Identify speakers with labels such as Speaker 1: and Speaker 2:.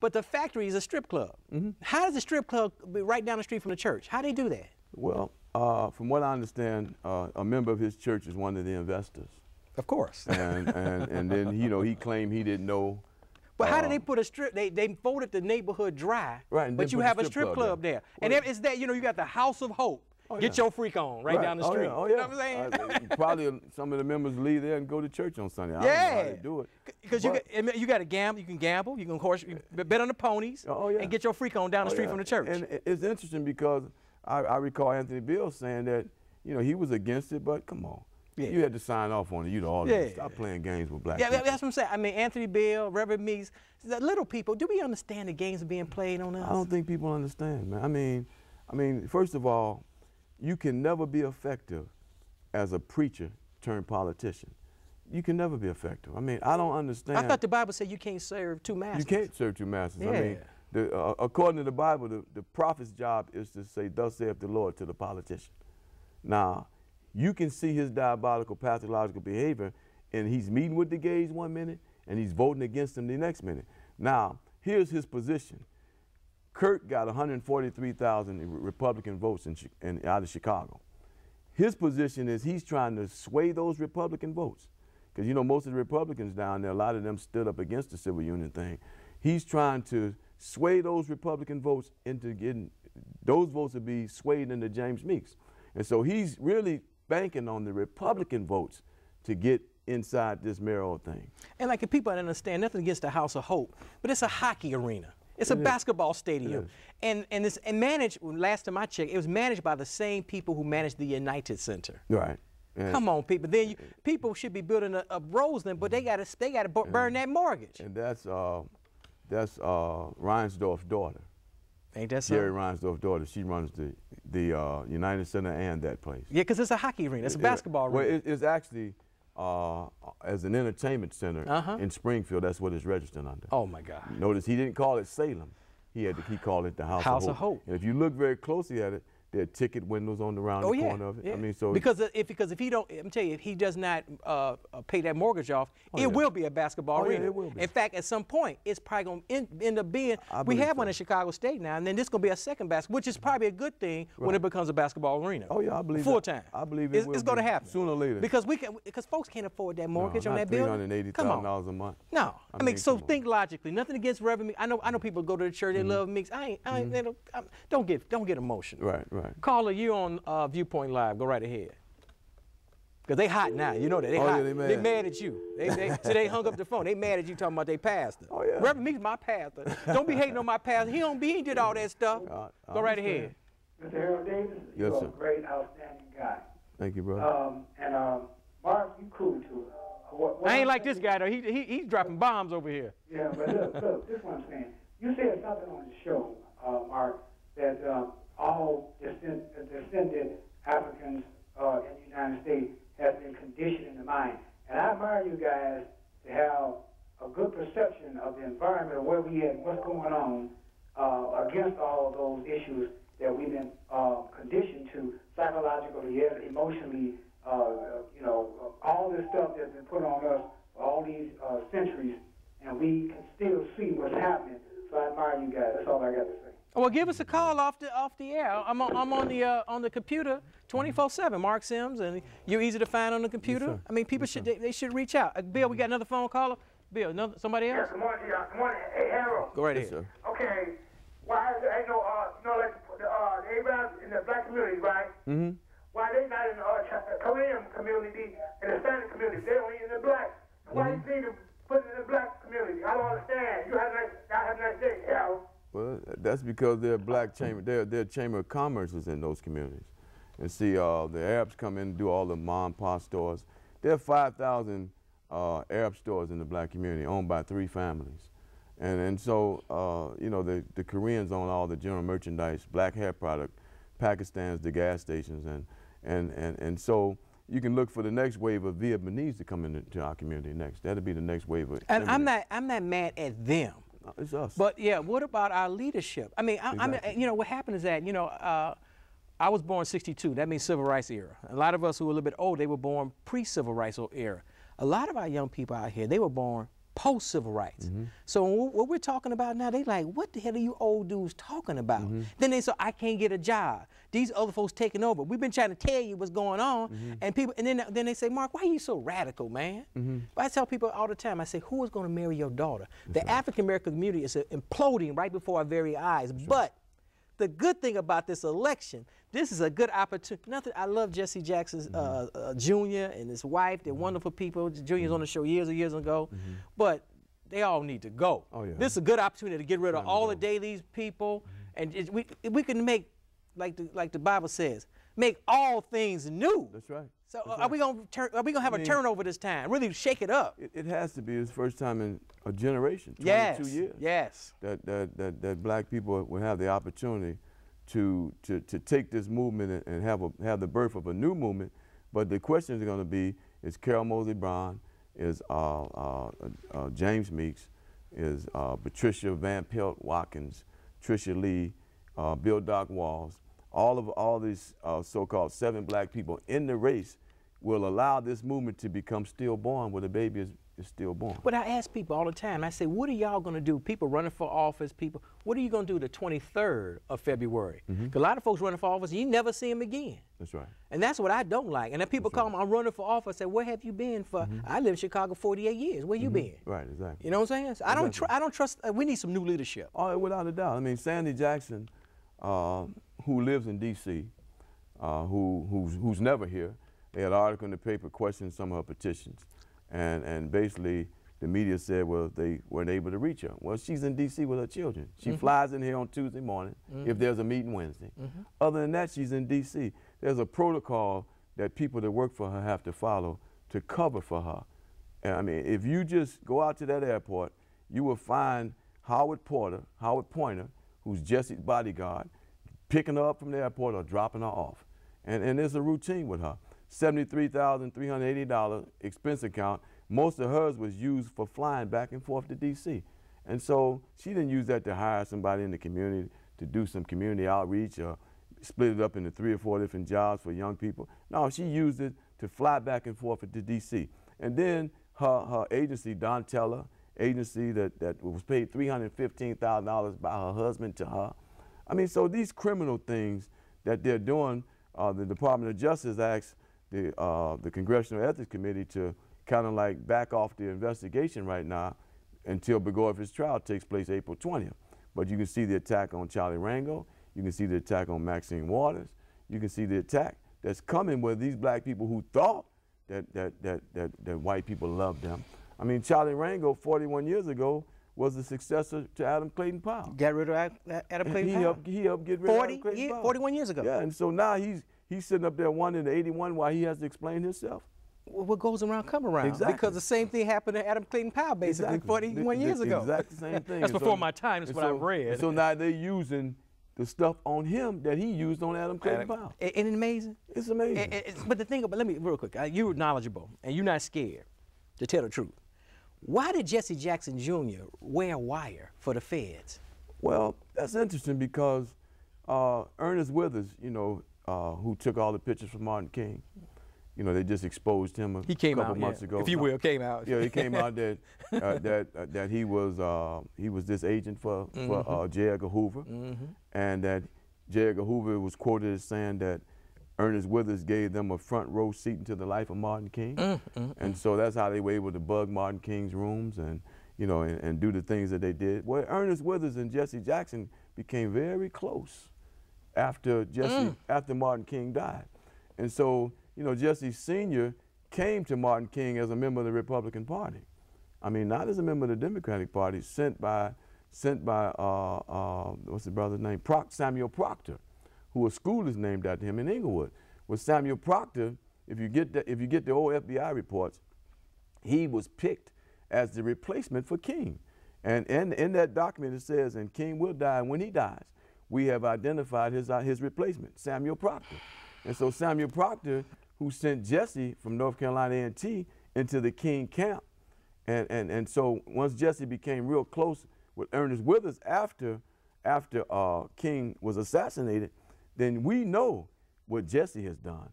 Speaker 1: but the factory is a strip club. How does the strip club be right down the street from the church? How do they do that?
Speaker 2: Well, from what I understand, a member of his church is one of the investors.
Speaker 1: Of course.
Speaker 2: And then, you know, he claimed he didn't know.
Speaker 1: But how do they put a strip? They voted the neighborhood dry,
Speaker 2: right,
Speaker 1: but you have a strip club there. And it's that, you know, you got the House of Hope. Get your freak on right down the street. You know what I'm saying?
Speaker 2: Probably some of the members leave there and go to church on Sunday. I don't know how they do it.
Speaker 1: Because you got to gamble. You can gamble. You can, of course, bet on the ponies and get your freak on down the street from the church.
Speaker 2: And it's interesting because I recall Anthony Bill saying that, you know, he was against it, but come on. Yeah. You had to sign off on it. You all stop playing games with black people.
Speaker 1: Yeah, that's what I'm saying. I mean, Anthony Bill, Rev Meeks, the little people, do we understand the games are being played on us?
Speaker 2: I don't think people understand, man. I mean, first of all, you can never be effective as a preacher turned politician. You can never be effective. I mean, I don't understand.
Speaker 1: I thought the Bible said you can't serve two masters.
Speaker 2: You can't serve two masters.
Speaker 1: Yeah.
Speaker 2: I mean, according to the Bible, the prophet's job is to say, thus saith the Lord, to the politician. Now, you can see his diabolical, pathological behavior, and he's meeting with the gays one minute, and he's voting against them the next minute. Now, here's his position. Kurt got 143,000 Republican votes out of Chicago. His position is he's trying to sway those Republican votes. Because, you know, most of the Republicans down there, a lot of them stood up against the civil union thing. He's trying to sway those Republican votes into getting, those votes to be swayed into James Meeks. And so he's really banking on the Republican votes to get inside this mayoral thing.
Speaker 1: And like, if people don't understand, nothing against the House of Hope, but it's a hockey arena. It's a basketball stadium. And it's managed, last time I checked, it was managed by the same people who managed the United Center.
Speaker 2: Right.
Speaker 1: Come on, people. Then people should be building a Roseland, but they gotta burn that mortgage.
Speaker 2: And that's Reinsdorf's daughter.
Speaker 1: Ain't that so?
Speaker 2: Jerry Reinsdorf's daughter. She runs the United Center and that place.
Speaker 1: Yeah, because it's a hockey arena. It's a basketball arena.
Speaker 2: Well, it's actually as an entertainment center in Springfield. That's what it's registered under.
Speaker 1: Oh my God!
Speaker 2: Notice he didn't call it Salem. He called it the House of Hope. And if you look very closely at it, there are ticket windows on around the corner of it.
Speaker 1: Yeah.
Speaker 2: I mean, so
Speaker 1: because if he don't, I'm telling you, if he does not pay that mortgage off, it will be a basketball arena.
Speaker 2: Yeah, it will be.
Speaker 1: In fact, at some point, it's probably going to end up being. We have one in Chicago State now, and then this is going to be a second basketball, which is probably a good thing when it becomes a basketball arena.
Speaker 2: Oh yeah, I believe
Speaker 1: full time.
Speaker 2: I believe
Speaker 1: it's going to happen
Speaker 2: sooner or later.
Speaker 1: because folks can't afford that mortgage on that building.
Speaker 2: $380,000 a month.
Speaker 1: No, I mean, so think logically. Nothing against Rev Meeks. I know people go to the church, they love Meeks. Don't get emotional.
Speaker 2: Right.
Speaker 1: Caller, you on Viewpoint Live. Go right ahead. Because they hot now. You know that. They hot.
Speaker 2: Yeah,
Speaker 1: they mad at you. So they hung up the phone. They mad at you talking about they pastor.
Speaker 2: Oh, yeah.
Speaker 1: Reverend Meeks my pastor. Don't be hating on my pastor. He did all that stuff. Go right ahead.
Speaker 3: Mr. Harold Davis, you're a great, outstanding guy.
Speaker 2: Thank you, brother.
Speaker 3: Mark, you cool too.
Speaker 1: I ain't like this guy, though. He's dropping bombs over here.
Speaker 3: Yeah, but look, this is what I'm saying. You said something on the show, Mark, that all descended Africans in the United States have been conditioned in the mind. And I admire you guys to have a good perception of the environment, of where we at and what's going on against all of those issues that we've been conditioned to psychologically, emotionally, all this stuff that's been put on us for all these centuries, and we can still see what's happening. So I admire you guys. That's all I got to say.
Speaker 1: Well, give us a call off the air. I'm on the computer 24/7. Mark Sims, and you're easy to find on the computer.
Speaker 2: Yes,
Speaker 1: I mean, people they should reach out. Bill, we got another phone caller. Bill, somebody else?
Speaker 3: Yeah, good morning, Good morning. Hey, Harold.
Speaker 1: Go right ahead.
Speaker 2: Sir.
Speaker 3: Okay, why is there ain't no like the Arabs in the black community, right?
Speaker 2: Mm-hmm.
Speaker 3: Why they not in the Korean community and the Hispanic community? They only in the black. Why you think of putting in the black community? I don't understand. You have a nice day, Harold.
Speaker 2: Well, that's because their black chamber, their chamber of commerce is in those communities. And see, the Arabs come in and do all the mom and pop stores. There are 5,000 Arab stores in the black community owned by 3 families. And so, you know, the Koreans own all the general merchandise, black hair product, Pakistan's the gas stations, and so you can look for the next wave of Vietnamese to come into our community next. That'll be the next wave of.
Speaker 1: And I'm not mad at them.
Speaker 2: It's us.
Speaker 1: But yeah, what about our leadership? I mean, you know, what happened is that, you know, I was born '62. That means civil rights era. A lot of us who were a little bit old, they were born pre-civil rights era. A lot of our young people out here, they were born post-civil rights. So what we're talking about now, they like, what the hell are you old dudes talking about? Then they say, I can't get a job. These other folks taking over. We've been trying to tell you what's going on. And people, and then they say, Mark, why are you so radical, man? But I tell people all the time, I say, who is going to marry your daughter? The African-American community is imploding right before our very eyes. But the good thing about this election, this is a good opportunity. I love Jesse Jackson's Jr. and his wife. They're wonderful people. Junior's on the show years and years ago. But they all need to go. Oh, yeah. This is a good opportunity to get rid of all the Daley's people. And we can make, like the Bible says, make all things new.
Speaker 2: That's right.
Speaker 1: So are we gonna have a turnover this time? Really shake it up?
Speaker 2: It has to be. It's the first time in a generation, 22 years.
Speaker 1: Yes.
Speaker 2: That black people will have the opportunity to take this movement and have the birth of a new movement. But the questions are going to be: is Carol Moseley Brown, is James Meeks, is Patricia Van Pelt Watkins, Tricia Lee, Bill Doc Walls. All these so-called 7 black people in the race will allow this movement to become stillborn where the baby is stillborn.
Speaker 1: But I ask people all the time, I say, what are y'all going to do? People running for office, people, what are you going to do the 23rd of February? Because a lot of folks running for office, you never see them again.
Speaker 2: That's right.
Speaker 1: And that's what I don't like. And then people call me, I'm running for office, I say, where have you been for? I lived in Chicago 48 years. Where you been?
Speaker 2: Right, exactly.
Speaker 1: You know what I'm saying? So I don't trust, we need some new leadership.
Speaker 2: Oh, without a doubt. I mean, Sandy Jackson, who lives in D.C., who's never here. They had an article in the paper questioning some of her petitions. And basically, the media said, well, they weren't able to reach her. Well, she's in D.C. with her children. She flies in here on Tuesday morning if there's a meeting Wednesday. Other than that, she's in D.C. There's a protocol that people that work for her have to follow to cover for her. And I mean, if you just go out to that airport, you will find Howard Pointer, who's Jesse's bodyguard, picking her up from the airport or dropping her off. And there's a routine with her. $73,380 expense account. Most of hers was used for flying back and forth to D.C. And so she didn't use that to hire somebody in the community to do some community outreach or split it up into 3 or 4 different jobs for young people. No, she used it to fly back and forth to D.C. And then her agency, Don Teller, agency that was paid $315,000 by her husband to her. I mean, so these criminal things that they're doing, the Department of Justice asks the Congressional Ethics Committee to kind of like back off the investigation right now until Begorvich's trial takes place April 20th. But you can see the attack on Charlie Rango. You can see the attack on Maxine Waters. You can see the attack that's coming with these black people who thought that white people loved them. I mean, Charlie Rango, 41 years ago, was the successor to Adam Clayton Powell.
Speaker 1: Got rid of Adam Clayton Powell?
Speaker 2: He helped get rid of Adam Clayton Powell.
Speaker 1: 41 years ago.
Speaker 2: Yeah, and so now he's sitting up there wondering in 81 why he has to explain himself.
Speaker 1: Well, what goes around come around.
Speaker 2: Exactly.
Speaker 1: Because the same thing happened to Adam Clayton Powell basically 41 years ago.
Speaker 2: Exactly the same thing.
Speaker 1: That's before my time, that's what I've read.
Speaker 2: So now they're using the stuff on him that he used on Adam Clayton Powell.
Speaker 1: Isn't it amazing?
Speaker 2: It's amazing.
Speaker 1: But the thing about, let me, real quick, you're knowledgeable and you're not scared to tell the truth. Why did Jesse Jackson Jr. wear a wire for the feds?
Speaker 2: Well, that's interesting because Ernest Withers, you know, who took all the pictures from Martin King, you know, they just exposed him a couple months ago.
Speaker 1: If you will, came out.
Speaker 2: Yeah, he came out that that he was this agent for J. Edgar Hoover, and that J. Edgar Hoover was quoted as saying that Ernest Withers gave them a front row seat into the life of Martin King, and so that's how they were able to bug Martin King's rooms and and do the things that they did. Well, Ernest Withers and Jesse Jackson became very close after Martin King died, and so Jesse Sr. came to Martin King as a member of the Republican Party. I mean, not as a member of the Democratic Party, sent by what's the brother's name? Samuel Proctor, who a school is named after him in Inglewood. Well, Samuel Proctor, if you get the old FBI reports, he was picked as the replacement for King. And in that document it says, and King will die, and when he dies, we have identified his replacement, Samuel Proctor. And so Samuel Proctor, who sent Jesse from North Carolina A&T into the King camp, and so once Jesse became real close with Ernest Withers after King was assassinated, then we know what Jesse has done.